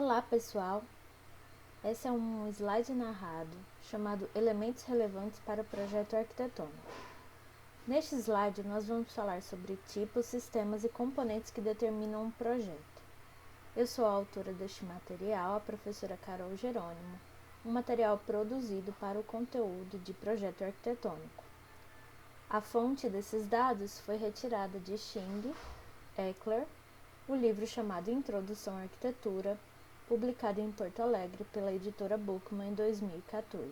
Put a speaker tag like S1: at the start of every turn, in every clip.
S1: Olá pessoal, esse é um slide narrado chamado Elementos Relevantes para o Projeto Arquitetônico. Neste slide nós vamos falar sobre tipos, sistemas e componentes que determinam um projeto. Eu sou a autora deste material, a professora Carol Jerônimo, um material produzido para o conteúdo de projeto arquitetônico. A fonte desses dados foi retirada de Xing, Eckler, o livro chamado Introdução à Arquitetura, publicado em Porto Alegre pela editora Bookman em 2014.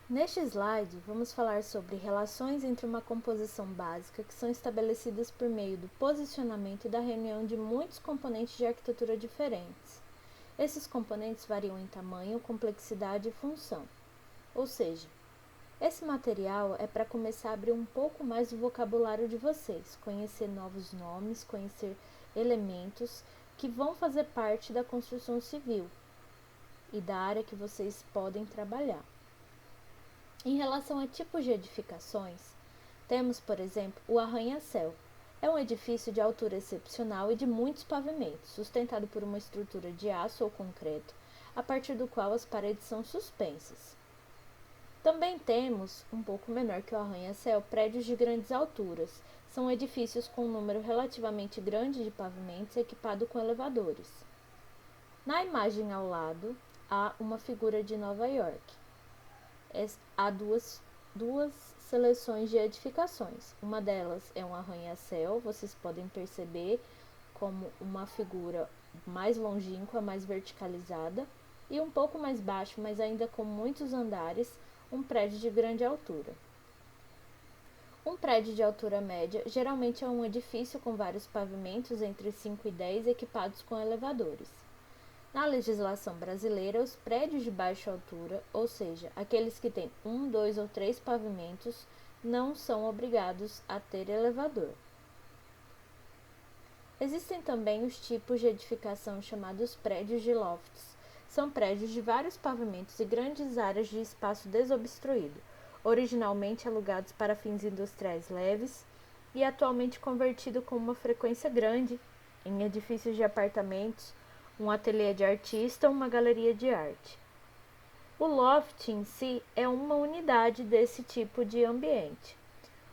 S1: Neste slide, vamos falar sobre relações entre uma composição básica que são estabelecidas por meio do posicionamento e da reunião de muitos componentes de arquitetura diferentes. Esses componentes variam em tamanho, complexidade e função. Ou seja, esse material é para começar a abrir um pouco mais o vocabulário de vocês, conhecer novos nomes, conhecer elementos que vão fazer parte da construção civil e da área que vocês podem trabalhar. Em relação a tipos de edificações, temos, por exemplo, o arranha-céu. É um edifício de altura excepcional e de muitos pavimentos, sustentado por uma estrutura de aço ou concreto, a partir do qual as paredes são suspensas. Também temos, um pouco menor que o arranha-céu, prédios de grandes alturas. São edifícios com um número relativamente grande de pavimentos equipados com elevadores. Na imagem ao lado, há uma figura de Nova York. Há duas seleções de edificações. Uma delas é um arranha-céu, vocês podem perceber como uma figura mais longínqua, mais verticalizada, e um pouco mais baixo, mas ainda com muitos andares, um prédio de grande altura. Um prédio de altura média geralmente é um edifício com vários pavimentos entre 5 e 10 equipados com elevadores. Na legislação brasileira, os prédios de baixa altura, ou seja, aqueles que têm 1, 2 ou 3 pavimentos, não são obrigados a ter elevador. Existem também os tipos de edificação chamados prédios de lofts. São prédios de vários pavimentos e grandes áreas de espaço desobstruído, originalmente alugados para fins industriais leves e atualmente convertido com uma frequência grande em edifícios de apartamentos, um ateliê de artista ou uma galeria de arte. O loft em si é uma unidade desse tipo de ambiente.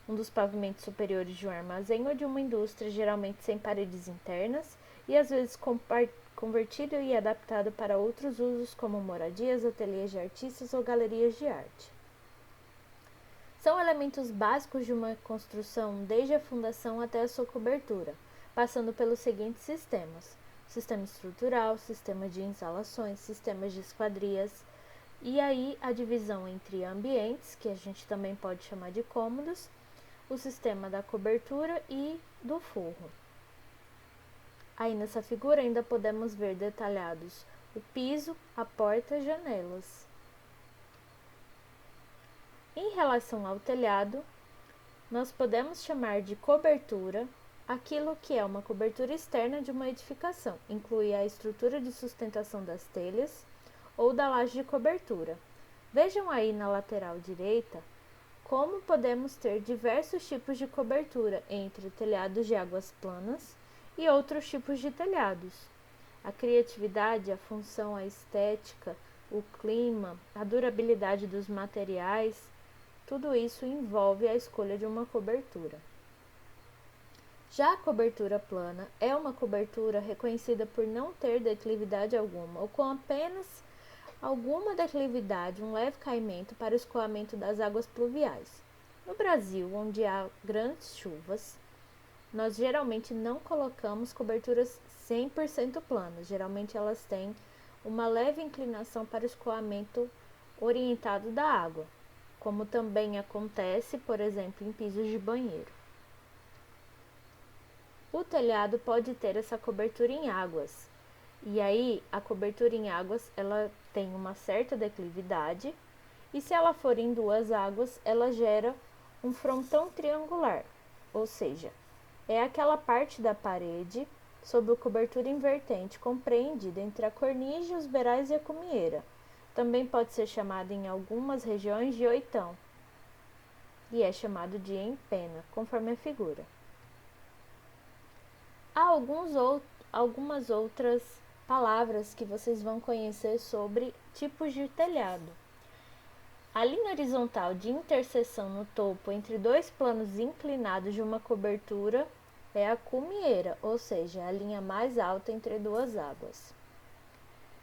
S1: Um dos pavimentos superiores de um armazém ou de uma indústria, geralmente sem paredes internas e às vezes convertido e adaptado para outros usos como moradias, ateliês de artistas ou galerias de arte. São elementos básicos de uma construção desde a fundação até a sua cobertura, passando pelos seguintes sistemas: sistema estrutural, sistema de instalações, sistemas de esquadrias, e aí a divisão entre ambientes, que a gente também pode chamar de cômodos, o sistema da cobertura e do forro. Aí nessa figura ainda podemos ver detalhados o piso, a porta e janelas. Em relação ao telhado, nós podemos chamar de cobertura aquilo que é uma cobertura externa de uma edificação, inclui a estrutura de sustentação das telhas ou da laje de cobertura. Vejam aí na lateral direita como podemos ter diversos tipos de cobertura entre telhados de águas planas e outros tipos de telhados. A criatividade, a função, a estética, o clima, a durabilidade dos materiais, tudo isso envolve a escolha de uma cobertura. Já a cobertura plana é uma cobertura reconhecida por não ter declividade alguma ou com apenas alguma declividade, um leve caimento para o escoamento das águas pluviais. No Brasil, onde há grandes chuvas, nós geralmente não colocamos coberturas 100% planas. Geralmente elas têm uma leve inclinação para o escoamento orientado da água, como também acontece, por exemplo, em pisos de banheiro. O telhado pode ter essa cobertura em águas, e aí a cobertura em águas ela tem uma certa declividade, e se ela for em duas águas, ela gera um frontão triangular, ou seja, é aquela parte da parede sob a cobertura invertente compreendida entre a cornice, os beirais e a cumieira. Também pode ser chamada em algumas regiões de oitão. e é chamado de empena, conforme a figura. Há algumas outras palavras que vocês vão conhecer sobre tipos de telhado. A linha horizontal de interseção no topo entre dois planos inclinados de uma cobertura é a cumieira, ou seja, a linha mais alta entre duas águas.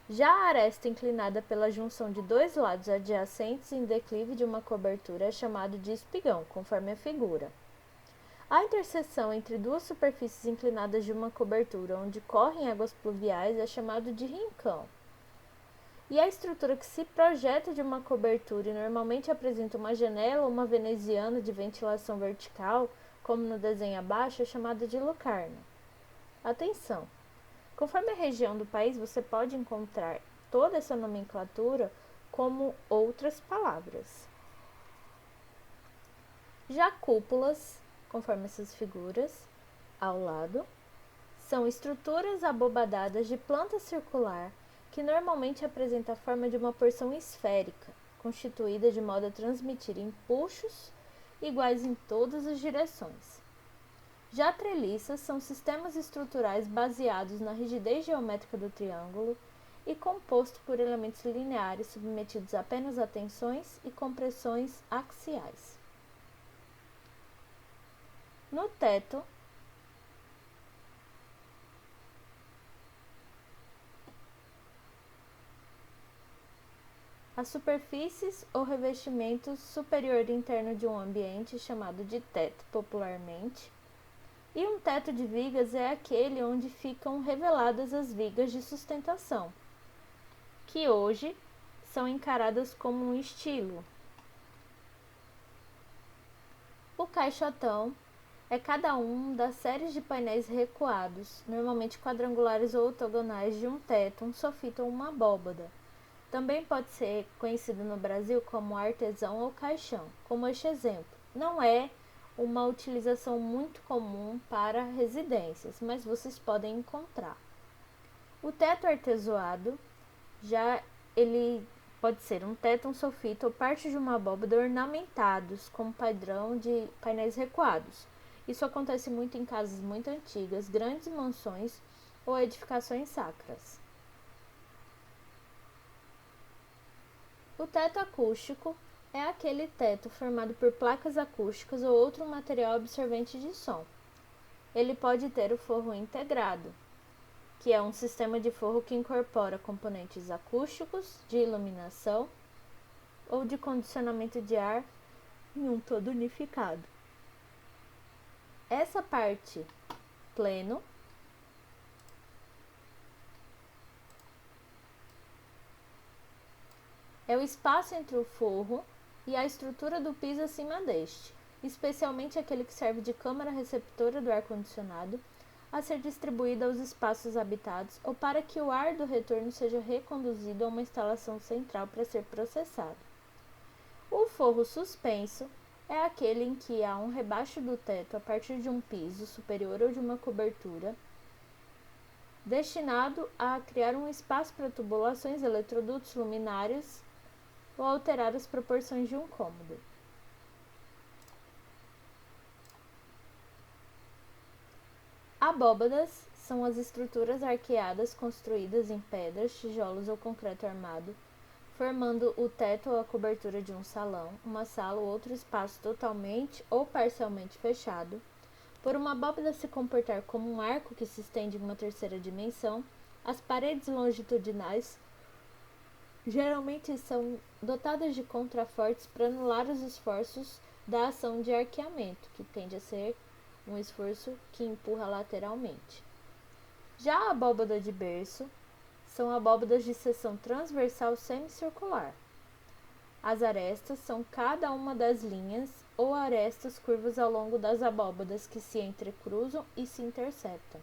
S1: Já a aresta inclinada pela junção de dois lados adjacentes em declive de uma cobertura é chamado de espigão, conforme a figura. A interseção entre duas superfícies inclinadas de uma cobertura onde correm águas pluviais é chamado de rincão. E a estrutura que se projeta de uma cobertura e normalmente apresenta uma janela ou uma veneziana de ventilação vertical, como no desenho abaixo, é chamada de lucarna. Atenção! Conforme a região do país, você pode encontrar toda essa nomenclatura como outras palavras. Já cúpulas, conforme essas figuras ao lado, são estruturas abobadadas de planta circular que normalmente apresenta a forma de uma porção esférica, constituída de modo a transmitir impulsos iguais em todas as direções. Já treliças são sistemas estruturais baseados na rigidez geométrica do triângulo e composto por elementos lineares submetidos apenas a tensões e compressões axiais. No teto, as superfícies ou revestimentos superior e interno de um ambiente, chamado de teto popularmente, e um teto de vigas é aquele onde ficam reveladas as vigas de sustentação, que hoje são encaradas como um estilo. O caixotão é cada um das séries de painéis recuados, normalmente quadrangulares ou octogonais, de um teto, um sofito ou uma abóbada. Também pode ser conhecido no Brasil como artesão ou caixão, como este exemplo. Não é uma utilização muito comum para residências, mas vocês podem encontrar. O teto artesoado, já ele pode ser um teto, um sofito ou parte de uma abóbada ornamentados com padrão de painéis recuados. Isso acontece muito em casas muito antigas, grandes mansões ou edificações sacras. O teto acústico é aquele teto formado por placas acústicas ou outro material absorvente de som. Ele pode ter o forro integrado, que é um sistema de forro que incorpora componentes acústicos, de iluminação ou de condicionamento de ar em um todo unificado. Essa parte pleno é o espaço entre o forro e a estrutura do piso acima deste, especialmente aquele que serve de câmara receptora do ar-condicionado, a ser distribuído aos espaços habitados ou para que o ar do retorno seja reconduzido a uma instalação central para ser processado. O forro suspenso é aquele em que há um rebaixo do teto a partir de um piso superior ou de uma cobertura, destinado a criar um espaço para tubulações, eletrodutos, luminárias ou alterar as proporções de um cômodo. Abóbadas são as estruturas arqueadas construídas em pedras, tijolos ou concreto armado, formando o teto ou a cobertura de um salão, uma sala ou outro espaço totalmente ou parcialmente fechado. Por uma abóbada se comportar como um arco que se estende em uma terceira dimensão, as paredes longitudinais geralmente são dotadas de contrafortes para anular os esforços da ação de arqueamento, que tende a ser um esforço que empurra lateralmente. Já a abóbada de berço são abóbadas de seção transversal semicircular. As arestas são cada uma das linhas ou arestas curvas ao longo das abóbadas que se entrecruzam e se interceptam.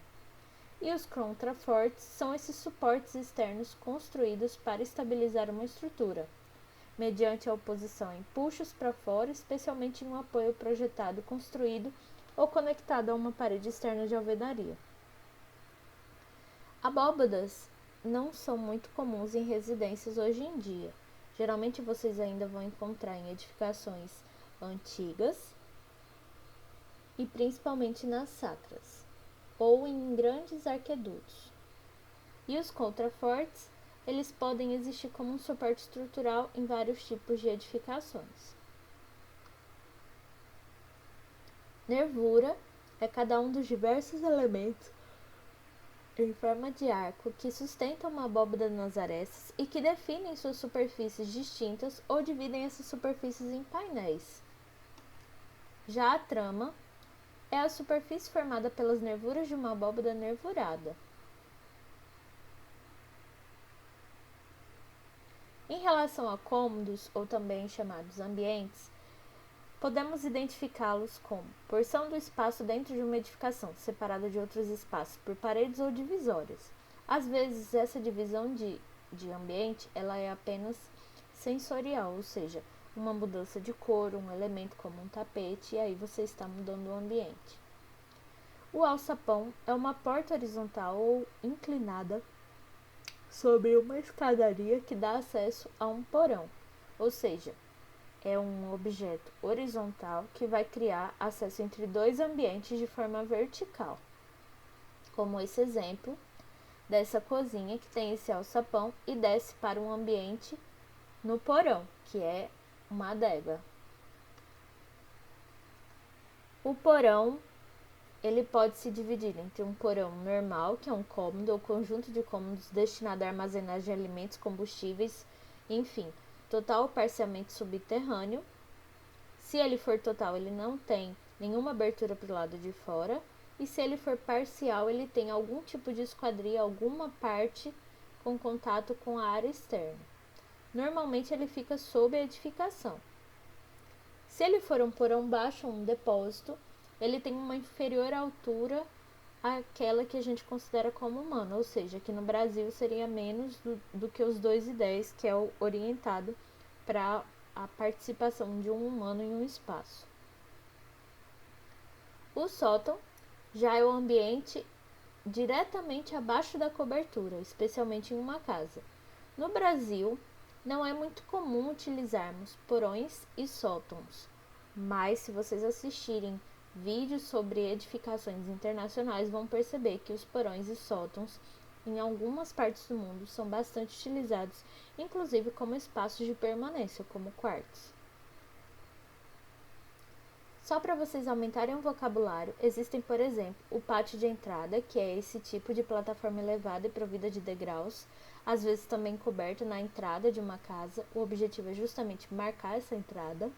S1: E os contrafortes são esses suportes externos construídos para estabilizar uma estrutura, mediante a oposição a empuxos para fora, especialmente em um apoio projetado, construído ou conectado a uma parede externa de alvenaria. Abóbadas não são muito comuns em residências hoje em dia. Geralmente vocês ainda vão encontrar em edificações antigas e principalmente nas sacras ou em grandes arquedutos. E os contrafortes, eles podem existir como um suporte estrutural em vários tipos de edificações. Nervura é cada um dos diversos elementos em forma de arco que sustentam uma abóbada nas arestas e que definem suas superfícies distintas ou dividem essas superfícies em painéis. Já a trama é a superfície formada pelas nervuras de uma abóbada nervurada. Em relação a cômodos, ou também chamados ambientes, podemos identificá-los como porção do espaço dentro de uma edificação, separada de outros espaços por paredes ou divisórias. Às vezes, essa divisão de ambiente ela é apenas sensorial, ou seja, uma mudança de cor, um elemento como um tapete, e aí você está mudando o ambiente. O alçapão é uma porta horizontal ou inclinada sobre uma escadaria que dá acesso a um porão, ou seja, é um objeto horizontal que vai criar acesso entre dois ambientes de forma vertical, como esse exemplo dessa cozinha que tem esse alçapão e desce para um ambiente no porão, que é uma adega. O porão ele pode se dividir entre um porão normal, que é um cômodo ou conjunto de cômodos destinado à armazenagem de alimentos, combustíveis, enfim, total ou parcialmente subterrâneo. Se ele for total, ele não tem nenhuma abertura para o lado de fora. E se ele for parcial, ele tem algum tipo de esquadria, alguma parte com contato com a área externa. Normalmente ele fica sob a edificação. Se ele for um porão baixo ou um depósito, ele tem uma inferior altura àquela que a gente considera como humana, ou seja, aqui no Brasil seria menos do que os 2,10, que é o orientado para a participação de um humano em um espaço. O sótão já é o ambiente diretamente abaixo da cobertura, especialmente em uma casa. No Brasil, não é muito comum utilizarmos porões e sótãos, mas se vocês assistirem vídeos sobre edificações internacionais, vão perceber que os porões e sótãos em algumas partes do mundo são bastante utilizados, inclusive como espaços de permanência, como quartos. Só para vocês aumentarem o vocabulário, existem, por exemplo, o pátio de entrada, que é esse tipo de plataforma elevada e provida de degraus, às vezes também coberto na entrada de uma casa. O objetivo é justamente marcar essa entrada.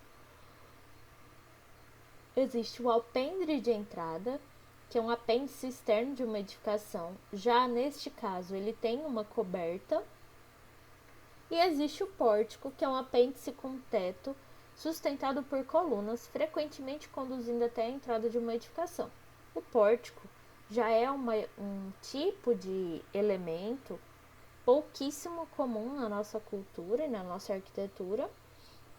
S1: Existe o alpendre de entrada, que é um apêndice externo de uma edificação. Já neste caso, ele tem uma coberta. E existe o pórtico, que é um apêndice com teto, sustentado por colunas, frequentemente conduzindo até a entrada de uma edificação. O pórtico já é um tipo de elemento pouquíssimo comum na nossa cultura e na nossa arquitetura,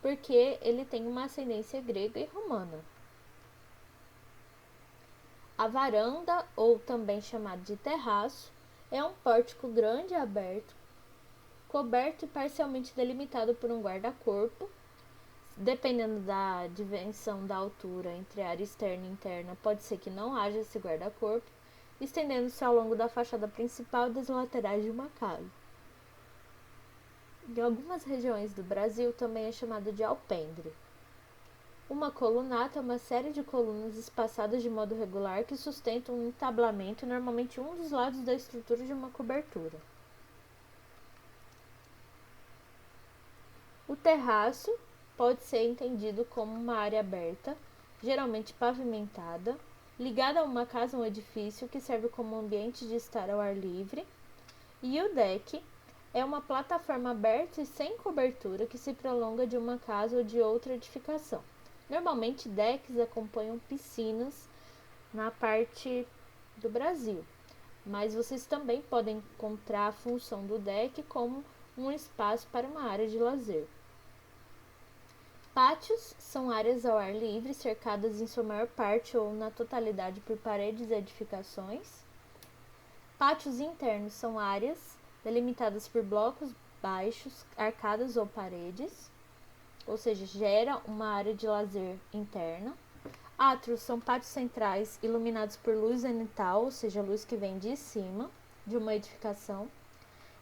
S1: porque ele tem uma ascendência grega e romana. A varanda, ou também chamado de terraço, é um pórtico grande e aberto, coberto e parcialmente delimitado por um guarda-corpo. Dependendo da dimensão da altura entre a área externa e interna, pode ser que não haja esse guarda-corpo, estendendo-se ao longo da fachada principal e das laterais de uma casa. Em algumas regiões do Brasil também é chamado de alpendre. Uma colunata é uma série de colunas espaçadas de modo regular que sustentam um entablamento, normalmente um dos lados da estrutura de uma cobertura. O terraço pode ser entendido como uma área aberta, geralmente pavimentada, ligada a uma casa ou um edifício que serve como ambiente de estar ao ar livre. E o deck é uma plataforma aberta e sem cobertura que se prolonga de uma casa ou de outra edificação. Normalmente, decks acompanham piscinas na parte do Brasil, mas vocês também podem encontrar a função do deck como um espaço para uma área de lazer. Pátios são áreas ao ar livre, cercadas em sua maior parte ou na totalidade por paredes e edificações. Pátios internos são áreas delimitadas por blocos baixos, arcadas ou paredes. ou seja, gera uma área de lazer interna. Átrios são pátios centrais iluminados por luz zenital, ou seja, luz que vem de cima de uma edificação,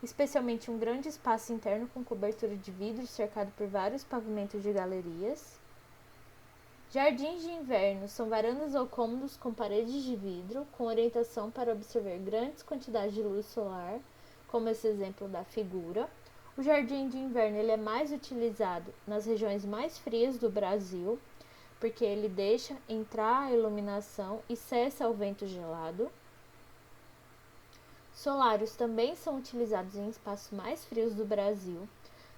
S1: especialmente um grande espaço interno com cobertura de vidro cercado por vários pavimentos de galerias. Jardins de inverno são varandas ou cômodos com paredes de vidro, com orientação para absorver grandes quantidades de luz solar, como esse exemplo da figura. O jardim de inverno ele é mais utilizado nas regiões mais frias do Brasil, porque ele deixa entrar a iluminação e cessa o vento gelado. Solários também são utilizados em espaços mais frios do Brasil.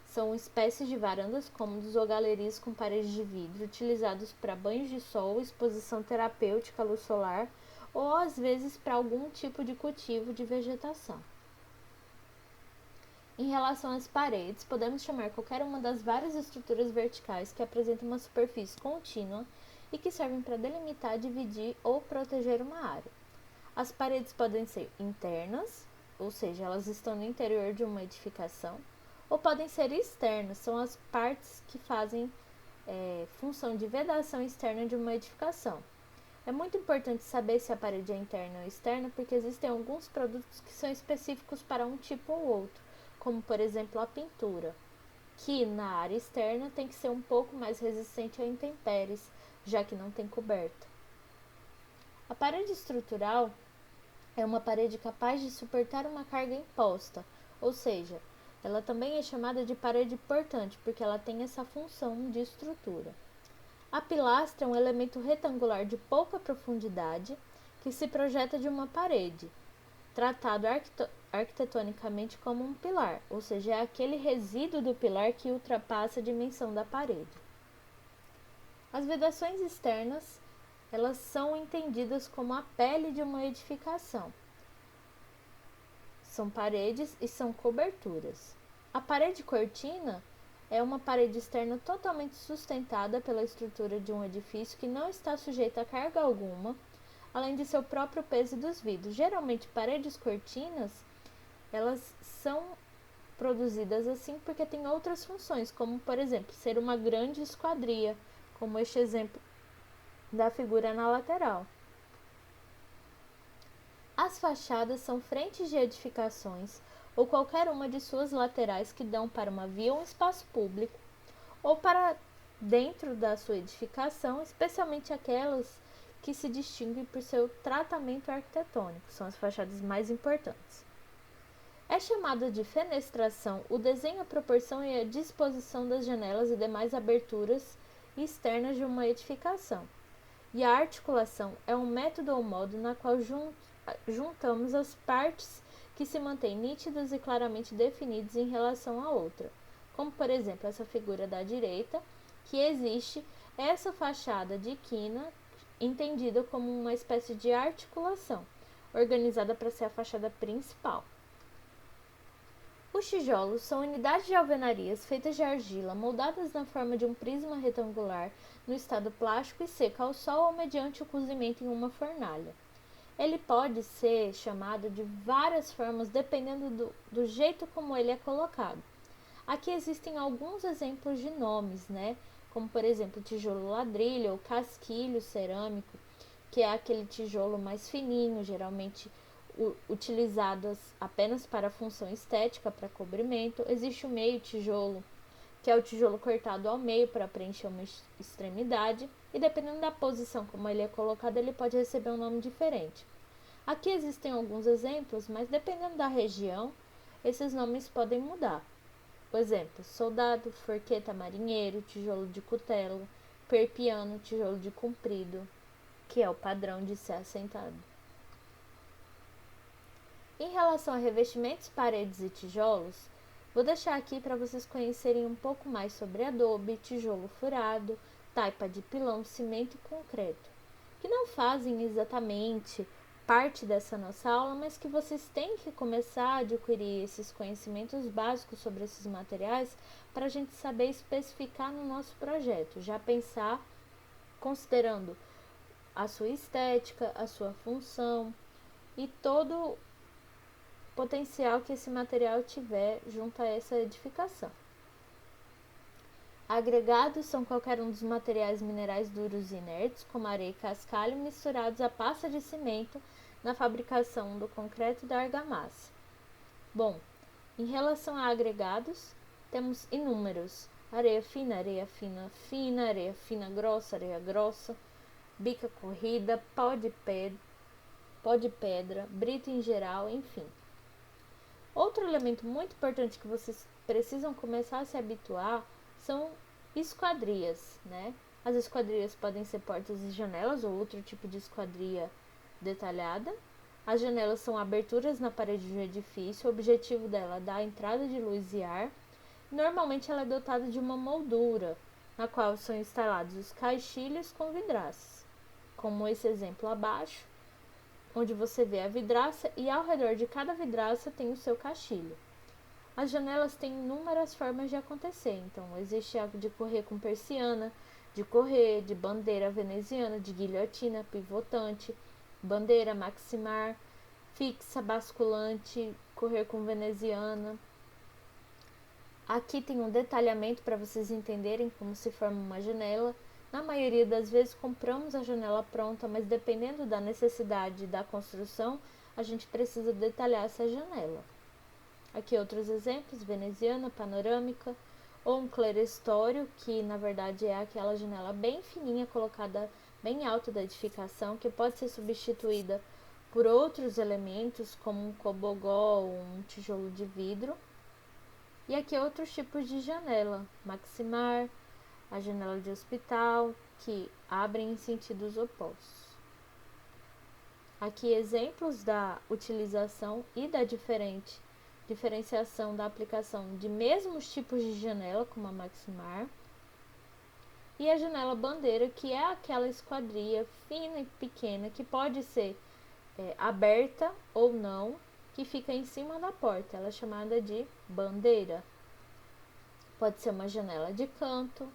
S1: São espécies de varandas cômodos ou galerias com paredes de vidro, utilizados para banhos de sol, exposição terapêutica à luz solar ou às vezes para algum tipo de cultivo de vegetação. Em relação às paredes, podemos chamar qualquer uma das várias estruturas verticais que apresentam uma superfície contínua e que servem para delimitar, dividir ou proteger uma área. As paredes podem ser internas, ou seja, elas estão no interior de uma edificação, ou podem ser externas, são as partes que fazem função de vedação externa de uma edificação. É muito importante saber se a parede é interna ou externa, porque existem alguns produtos que são específicos para um tipo ou outro, como por exemplo a pintura, que na área externa tem que ser um pouco mais resistente a intempéries, já que não tem coberta. A parede estrutural é uma parede capaz de suportar uma carga imposta, ou seja, ela também é chamada de parede portante, porque ela tem essa função de estrutura. A pilastra é um elemento retangular de pouca profundidade que se projeta de uma parede, tratado arquitetonicamente como um pilar, ou seja, é aquele resíduo do pilar que ultrapassa a dimensão da parede. As vedações externas, elas são entendidas como a pele de uma edificação. São paredes e são coberturas. A parede cortina é uma parede externa totalmente sustentada pela estrutura de um edifício que não está sujeita a carga alguma, além de seu próprio peso e dos vidros. Geralmente, paredes cortinas, elas são produzidas assim porque têm outras funções, como, por exemplo, ser uma grande esquadria, como este exemplo da figura na lateral. As fachadas são frentes de edificações ou qualquer uma de suas laterais que dão para uma via ou um espaço público, ou para dentro da sua edificação, especialmente aquelas que se distinguem por seu tratamento arquitetônico, são as fachadas mais importantes. É chamada de fenestração o desenho, a proporção e a disposição das janelas e demais aberturas externas de uma edificação. E a articulação é um método ou modo na qual juntamos as partes que se mantêm nítidas e claramente definidas em relação à outra, como por exemplo essa figura da direita, que existe essa fachada de quina entendida como uma espécie de articulação, organizada para ser a fachada principal. Os tijolos são unidades de alvenarias feitas de argila, moldadas na forma de um prisma retangular no estado plástico e seca ao sol ou mediante o cozimento em uma fornalha. Ele pode ser chamado de várias formas dependendo do jeito como ele é colocado. Aqui existem alguns exemplos de nomes, como por exemplo tijolo ladrilho ou casquilho cerâmico, que é aquele tijolo mais fininho, geralmente utilizadas apenas para função estética, para cobrimento. Existe o meio tijolo, que é o tijolo cortado ao meio para preencher uma extremidade, e dependendo da posição como ele é colocado, ele pode receber um nome diferente. Aqui existem alguns exemplos, mas dependendo da região, esses nomes podem mudar. Por exemplo, soldado, forqueta, marinheiro, tijolo de cutelo, perpiano, tijolo de comprido, que é o padrão de ser assentado. Em relação a revestimentos, paredes e tijolos, vou deixar aqui para vocês conhecerem um pouco mais sobre adobe, tijolo furado, taipa de pilão, cimento e concreto, que não fazem exatamente parte dessa nossa aula, mas que vocês têm que começar a adquirir esses conhecimentos básicos sobre esses materiais para a gente saber especificar no nosso projeto, já pensar considerando a sua estética, a sua função e todo potencial que esse material tiver junto a essa edificação. Agregados são qualquer um dos materiais minerais duros e inertes, como areia e cascalho, misturados à pasta de cimento na fabricação do concreto e da argamassa. Bom, em relação a agregados, temos inúmeros: areia fina, fina, areia fina grossa, areia grossa, bica corrida, pó de pedra, brita em geral, enfim. Outro elemento muito importante que vocês precisam começar a se habituar são esquadrias, né? As esquadrias podem ser portas e janelas ou outro tipo de esquadria detalhada. As janelas são aberturas na parede de um edifício. O objetivo dela é dar entrada de luz e ar. Normalmente ela é dotada de uma moldura, na qual são instalados os caixilhos com vidraças, como esse exemplo abaixo, onde você vê a vidraça e ao redor de cada vidraça tem o seu caixilho. As janelas têm inúmeras formas de acontecer, então existe a de correr com persiana, de correr, de bandeira veneziana, de guilhotina, pivotante, bandeira maximar, fixa, basculante, correr com veneziana. Aqui tem um detalhamento para vocês entenderem como se forma uma janela. Na maioria das vezes compramos a janela pronta, mas dependendo da necessidade da construção, a gente precisa detalhar essa janela. Aqui outros exemplos: veneziana, panorâmica, ou um clerestório, que na verdade é aquela janela bem fininha colocada bem alto da edificação, que pode ser substituída por outros elementos como um cobogó ou um tijolo de vidro. E aqui outros tipos de janela: maximar, a janela de hospital, que abrem em sentidos opostos. Aqui exemplos da utilização e da diferenciação da aplicação de mesmos tipos de janela, como a maximar, e a janela bandeira, que é aquela esquadria fina e pequena que pode ser aberta ou não, que fica em cima da porta. Ela é chamada de bandeira. Pode ser uma janela de canto,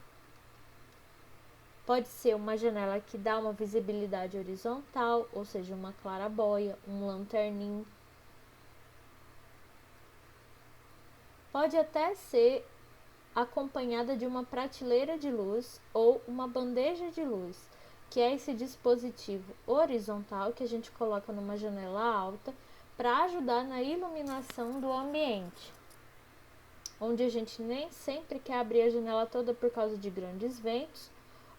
S1: pode ser uma janela que dá uma visibilidade horizontal, ou seja, uma claraboia, um lanterninho. Pode até ser acompanhada de uma prateleira de luz ou uma bandeja de luz, que é esse dispositivo horizontal que a gente coloca numa janela alta para ajudar na iluminação do ambiente, onde a gente nem sempre quer abrir a janela toda por causa de grandes ventos,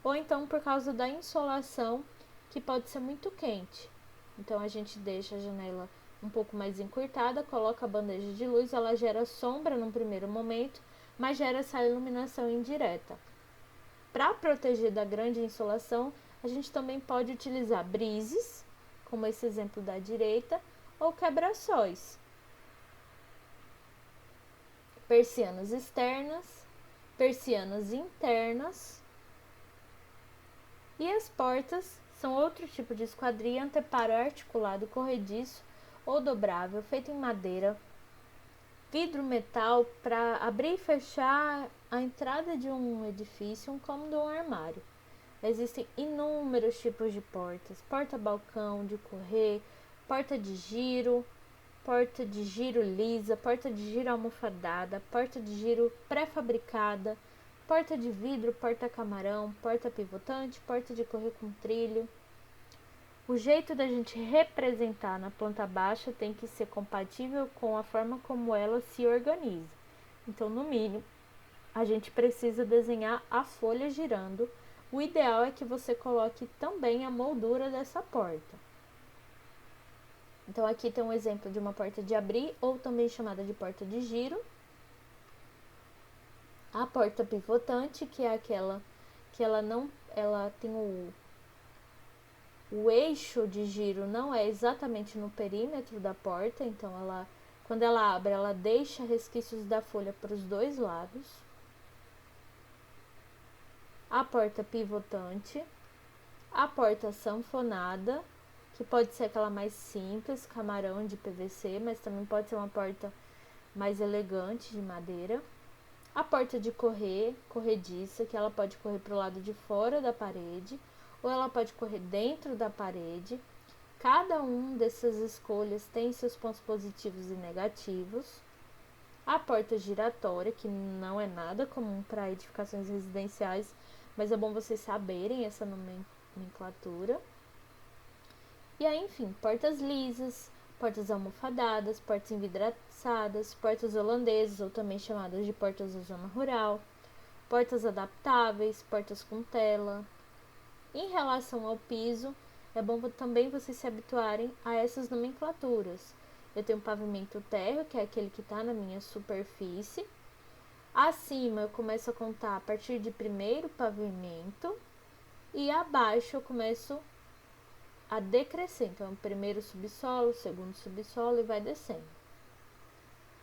S1: ou então por causa da insolação, que pode ser muito quente. Então a gente deixa a janela um pouco mais encurtada, coloca a bandeja de luz, ela gera sombra no primeiro momento, mas gera essa iluminação indireta. Para proteger da grande insolação, a gente também pode utilizar brises, como esse exemplo da direita, ou quebra-sóis. Persianas externas, persianas internas. E as portas são outro tipo de esquadria: anteparo articulado, corrediço ou dobrável, feito em madeira, vidro, metal, para abrir e fechar a entrada de um edifício, um cômodo ou um armário. Existem inúmeros tipos de portas: porta-balcão, de correr, porta de giro lisa, porta de giro almofadada, porta de giro pré-fabricada, porta de vidro, porta-camarão, porta pivotante, porta de correr com trilho. O jeito da gente representar na planta baixa tem que ser compatível com a forma como ela se organiza. Então, no mínimo, a gente precisa desenhar a folha girando. O ideal é que você coloque também a moldura dessa porta. Então, aqui tem um exemplo de uma porta de abrir, ou também chamada de porta de giro. A porta pivotante, que é aquela que ela tem o eixo de giro não é exatamente no perímetro da porta, então quando ela abre, ela deixa resquícios da folha para os dois lados. A porta pivotante, a porta sanfonada, que pode ser aquela mais simples, camarão de PVC, mas também pode ser uma porta mais elegante de madeira. A porta de corrediça, que ela pode correr para o lado de fora da parede, ou ela pode correr dentro da parede. Cada um dessas escolhas tem seus pontos positivos e negativos. A porta giratória, que não é nada comum para edificações residenciais, mas é bom vocês saberem essa nomenclatura. E aí, enfim, portas lisas, portas almofadadas, portas envidraçadas, portas holandesas, ou também chamadas de portas da zona rural, portas adaptáveis, portas com tela. Em relação ao piso, é bom também vocês se habituarem a essas nomenclaturas. Eu tenho um pavimento térreo, que é aquele que está na minha superfície. Acima eu começo a contar a partir de primeiro pavimento e abaixo eu começo a decrescer. Então, primeiro subsolo, segundo subsolo e vai descendo.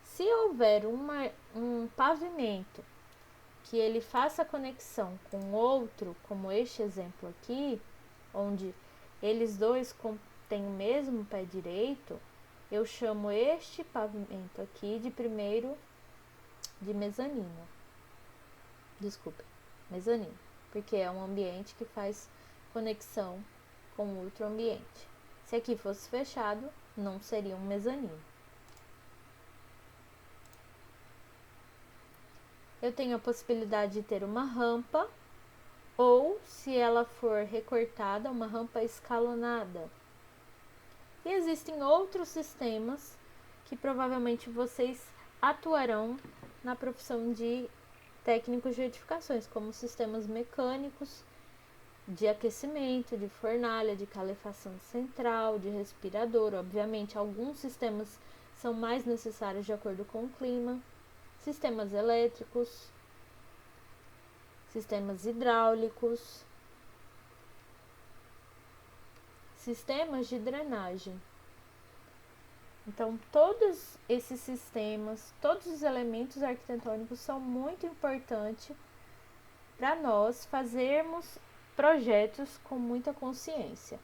S1: Se houver um pavimento que ele faça conexão com outro, como este exemplo aqui, onde eles dois têm o mesmo pé direito, eu chamo este pavimento aqui de primeiro de mezanino. Desculpa, mezanino, porque é um ambiente que faz conexão com outro ambiente. Se aqui fosse fechado, não seria um mezanino. Eu tenho a possibilidade de ter uma rampa, ou, se ela for recortada, uma rampa escalonada. E existem outros sistemas que provavelmente vocês atuarão na profissão de técnicos de edificações, como sistemas mecânicos, de aquecimento, de fornalha, de calefação central, de respirador. Obviamente, alguns sistemas são mais necessários de acordo com o clima. Sistemas elétricos, sistemas hidráulicos, sistemas de drenagem. Então, todos esses sistemas, todos os elementos arquitetônicos são muito importantes para nós fazermos projetos com muita consciência.